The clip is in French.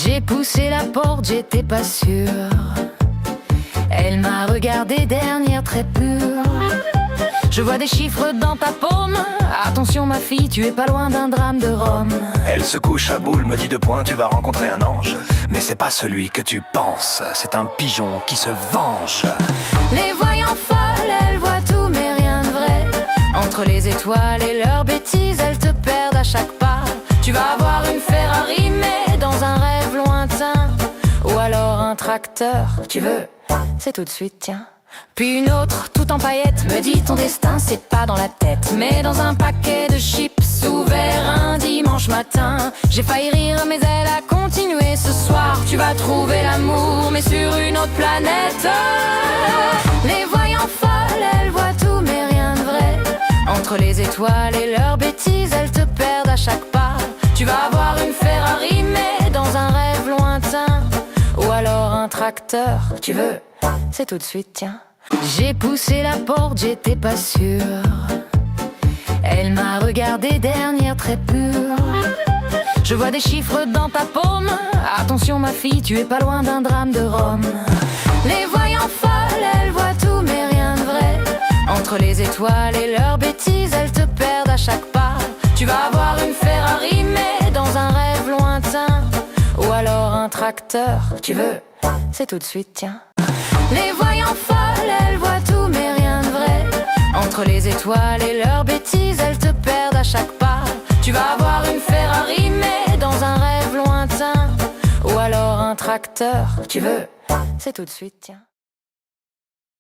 J'ai poussé la porte, j'étais pas sûre. Elle m'a regardé, dernière très pure. Je vois des chiffres dans ta paume. Attention ma fille, tu es pas loin d'un drame de Rome. Elle se couche à boule, me dit de point, tu vas rencontrer un ange. Mais c'est pas celui que tu penses, c'est un pigeon qui se venge. Les voyant folles, elles voient tout mais rien de vrai. Entre les étoiles et leurs bêtises, elles te perdent à chaque pas. Tu vas avoir une Ferrari mais dans un rêve lointain. Ou alors un tracteur, tu veux, c'est tout de suite, tiens. Puis une autre, tout en paillettes, me dit ton destin c'est pas dans la tête, mais dans un paquet de chips ouvert un dimanche matin. J'ai failli rire mais elle a continué. Ce soir tu vas trouver l'amour mais sur une autre planète. Les voyant folles, elles voient tout mais rien de vrai. Entre les étoiles et leurs bêtises, elles te perdent à chaque pas. Tu vas avoir une Ferrari mais dans un rêve lointain. Ou alors un tracteur, tu veux, c'est tout de suite, tiens. J'ai poussé la porte, j'étais pas sûre. Elle m'a regardé, dernière très pure. Je vois des chiffres dans ta paume. Attention ma fille, tu es pas loin d'un drame de Rome. Les voyant folles, elles voient tout mais rien de vrai. Entre les étoiles et leurs bêtises, elles te perdent à chaque pas. Tu vas avoir une Ferrari mais dans un rêve lointain. Ou alors un tracteur, tu veux, c'est tout de suite, tiens. Les voyant folles, elles voient tout mais rien de vrai. Entre les étoiles et leurs bêtises, elles te perdent à chaque pas. Tu vas avoir une Ferrari mais dans un rêve lointain. Ou alors un tracteur, tu veux, c'est tout de suite, tiens.